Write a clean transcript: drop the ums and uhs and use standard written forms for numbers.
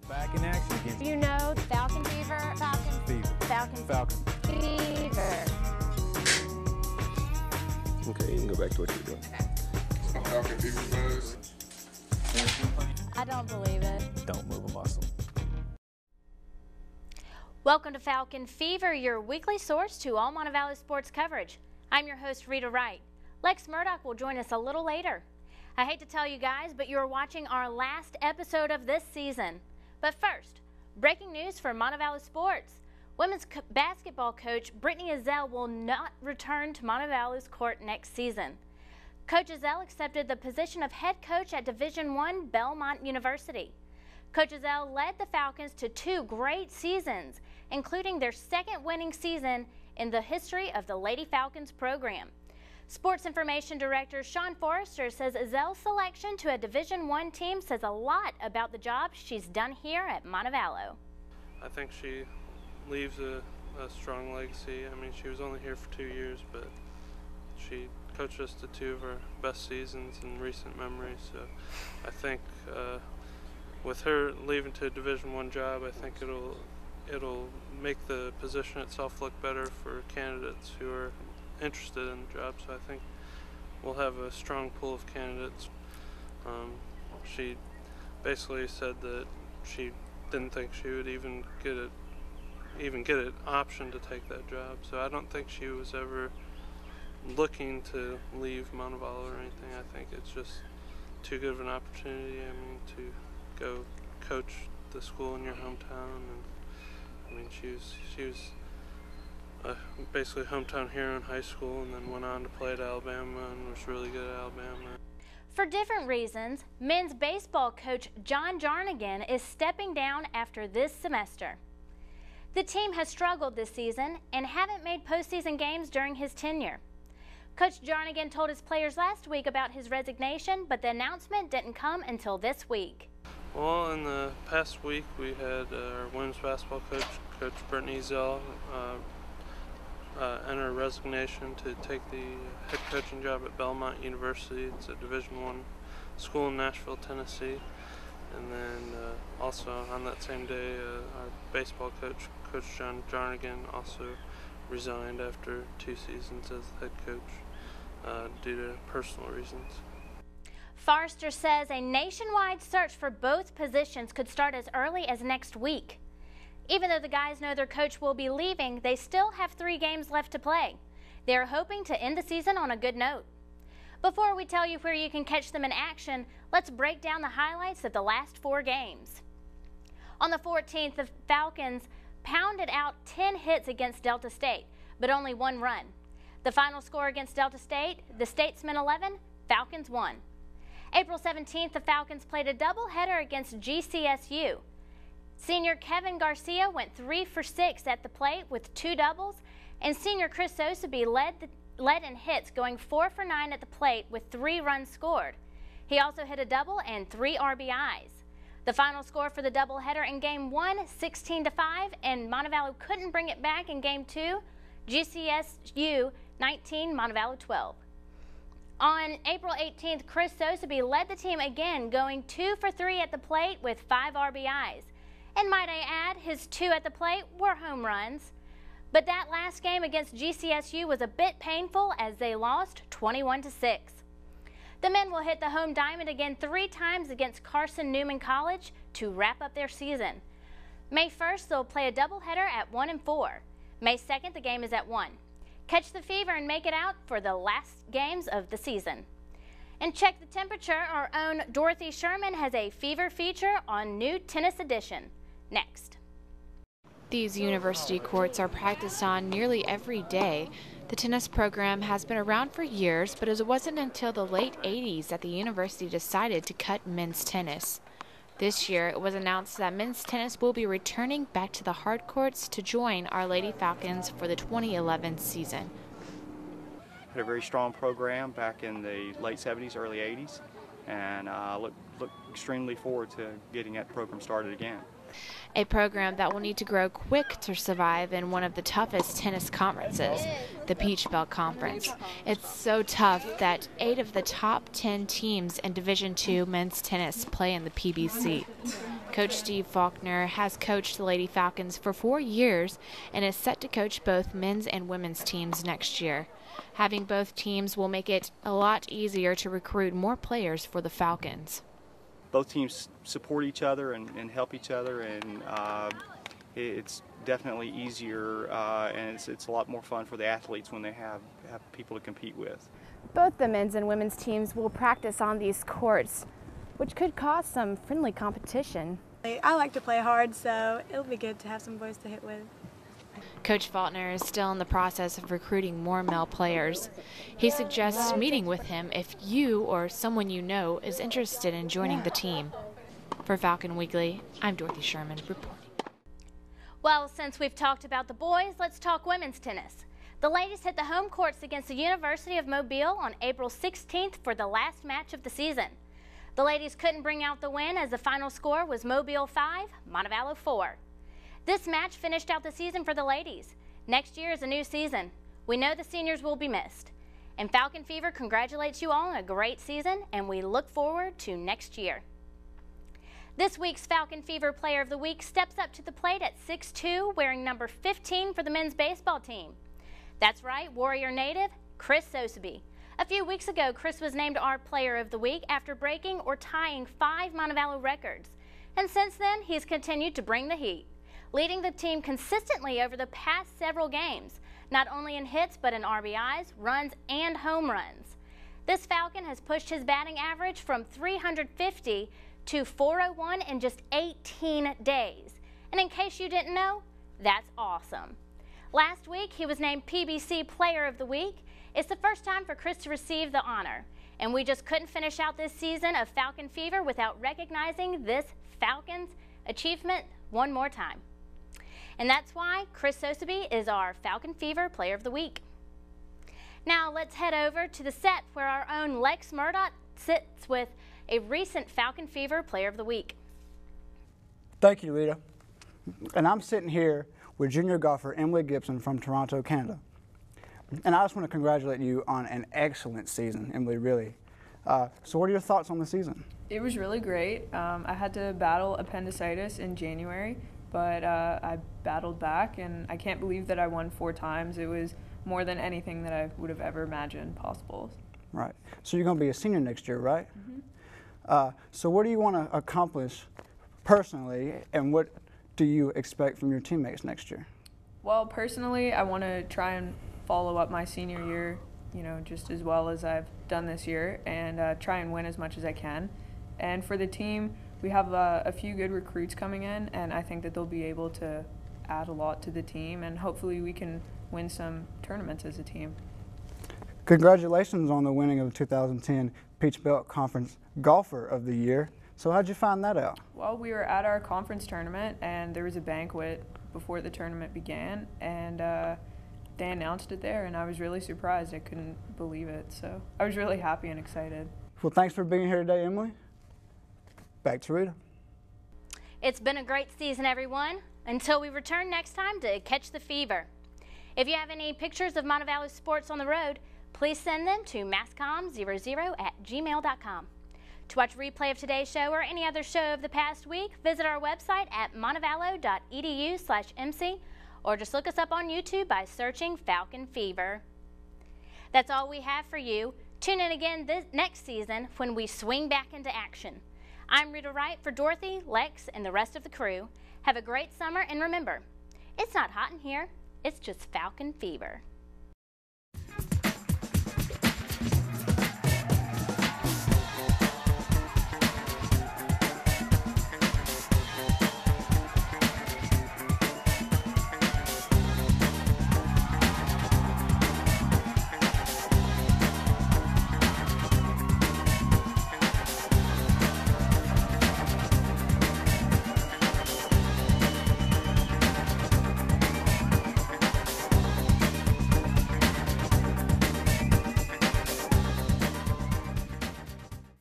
Back in action again. You know, Falcon Fever. Falcon Fever. Falcon Fever. Okay, you can go back to what you're doing. Some Falcon Fever buzz. I don't believe it. Don't move a muscle. Welcome to Falcon Fever, your weekly source to all Montevallo sports coverage. I'm your host, Rita Wright. Lex Murdoch will join us a little later. I hate to tell you guys, but you're watching our last episode of this season. But first, breaking news for Montevallo sports. Women's basketball coach Brittany Ezell will not return to Montevallo's court next season. Coach Ezell accepted the position of head coach at Division I Belmont University. Coach Ezell led the Falcons to 2 great seasons, including their second winning season in the history of the Lady Falcons program. Sports Information Director Sean Forrester says Ezell's selection to a Division I team says a lot about the job she's done here at Montevallo. I think she leaves a strong legacy. I mean, she was only here for 2 years, but she coached us to 2 of her best seasons in recent memory. So I think with her leaving to a Division I job, I think it'll make the position itself look better for candidates who are interested in the job. So I think we'll have a strong pool of candidates. She basically said that she didn't think she would even get an option to take that job. So I don't think she was ever looking to leave Montevallo or anything. I think it's just too good of an opportunity. I mean, to go coach the school in your hometown, and I mean, she was basically hometown hero in high school, and then went on to play at Alabama and was really good at Alabama. For different reasons, men's baseball coach John Jarnigan is stepping down after this semester. The team has struggled this season and haven't made postseason games during his tenure. Coach Jarnigan told his players last week about his resignation, but the announcement didn't come until this week. Well, in the past week, we had our women's basketball coach, Coach Brittany Ezell, enter a resignation to take the head coaching job at Belmont University. It's a Division I school in Nashville, Tennessee. And then also on that same day, our baseball coach, Coach John Jarnigan, also resigned after 2 seasons as head coach due to personal reasons. Forrester says a nationwide search for both positions could start as early as next week. Even though the guys know their coach will be leaving, they still have 3 games left to play. They're hoping to end the season on a good note. Before we tell you where you can catch them in action, let's break down the highlights of the last 4 games. On the 14th, the Falcons pounded out 10 hits against Delta State, but only 1 run. The final score against Delta State, the Statesmen 11, Falcons 1. April 17th, the Falcons played a doubleheader against GCSU. Senior Kevin Garcia went 3 for 6 at the plate with 2 doubles, and senior Chris Osabe led in hits, going 4 for 9 at the plate with 3 runs scored. He also hit a double and 3 RBIs. The final score for the doubleheader in Game 1, 16-5, and Montevallo couldn't bring it back in Game 2, GCSU 19, Montevallo 12. On April 18th, Chris Osabe led the team again, going 2 for 3 at the plate with 5 RBIs. And might I add, his 2 at the plate were home runs. But that last game against GCSU was a bit painful as they lost 21-6. The men will hit the home diamond again 3 times against Carson Newman College to wrap up their season. May 1st, they'll play a doubleheader at 1 and 4. May 2nd, the game is at 1. Catch the fever and make it out for the last games of the season. And check the temperature. Our own Dorothy Sherman has a fever feature on New Tennis Edition. Next. These university courts are practiced on nearly every day. The tennis program has been around for years, but it wasn't until the late 80s that the university decided to cut men's tennis. This year, it was announced that men's tennis will be returning back to the hard courts to join Our Lady Falcons for the 2011 season. Had a very strong program back in the late 70s, early 80s, and look extremely forward to getting that program started again. a program that will need to grow quick to survive in one of the toughest tennis conferences, the Peach Belt Conference. It's so tough that 8 of the top 10 teams in Division II men's tennis play in the PBC. Coach Steve Faulkner has coached the Lady Falcons for 4 years and is set to coach both men's and women's teams next year. Having both teams will make it a lot easier to recruit more players for the Falcons. Both teams support each other and help each other, and it's definitely easier and it's a lot more fun for the athletes when they have people to compete with. Both the men's and women's teams will practice on these courts, which could cause some friendly competition. I like to play hard, so it'll be good to have some boys to hit with. Coach Faulkner is still in the process of recruiting more male players. He suggests meeting with him if you or someone you know is interested in joining the team. For Falcon Weekly, I'm Dorothy Sherman reporting. Well, since we've talked about the boys, let's talk women's tennis. The ladies hit the home courts against the University of Mobile on April 16th for the last match of the season. The ladies couldn't bring out the win as the final score was Mobile 5, Montevallo 4. This match finished out the season for the ladies. Next year is a new season. We know the seniors will be missed. And Falcon Fever congratulates you all on a great season, and we look forward to next year. This week's Falcon Fever Player of the Week steps up to the plate at 6'2", wearing number 15 for the men's baseball team. That's right, Warrior native Chris Soseby. A few weeks ago, Chris was named our Player of the Week after breaking or tying 5 Montevallo records. And since then, he's continued to bring the heat, leading the team consistently over the past several games, not only in hits but in RBIs, runs, and home runs. This Falcon has pushed his batting average from 350 to 401 in just 18 days. And in case you didn't know, that's awesome. Last week, he was named PBC Player of the Week. It's the first time for Chris to receive the honor, and we just couldn't finish out this season of Falcon Fever without recognizing this Falcons achievement one more time. And that's why Chris Soseby is our Falcon Fever Player of the Week. Now let's head over to the set where our own Lex Murdoch sits with a recent Falcon Fever Player of the Week. Thank you, Rita. And I'm sitting here with junior golfer Emily Gibson from Toronto, Canada. And I just want to congratulate you on an excellent season, Emily, really. So what are your thoughts on the season? It was really great. I had to battle appendicitis in January, but I battled back, and I can't believe that I won 4 times. It was more than anything that I would have ever imagined possible. Right. So you're going to be a senior next year, right? Mm-hmm. So what do you want to accomplish personally, and what do you expect from your teammates next year? Well, personally, I want to try and follow up my senior year, just as well as I've done this year, and try and win as much as I can. And for the team, we have a few good recruits coming in, and I think that they'll be able to add a lot to the team, and hopefully we can win some tournaments as a team. Congratulations on the winning of the 2010 Peach Belt Conference Golfer of the Year. So how'd you find that out? Well, we were at our conference tournament, and there was a banquet before the tournament began, and they announced it there, and I was really surprised. I couldn't believe it, so I was really happy and excited. Well, thanks for being here today, Emily. Back to Rita. It's been a great season, everyone, until we return next time to catch the fever. If you have any pictures of Montevallo sports on the road, please send them to masscom00@gmail.com. To watch a replay of today's show or any other show of the past week, visit our website at montevallo.edu/MC, or just look us up on YouTube by searching Falcon Fever. That's all we have for you. Tune in again this next season when we swing back into action. I'm Rita Wright for Dorothy, Lex, and the rest of the crew. Have a great summer, and remember, it's not hot in here, it's just Falcon Fever.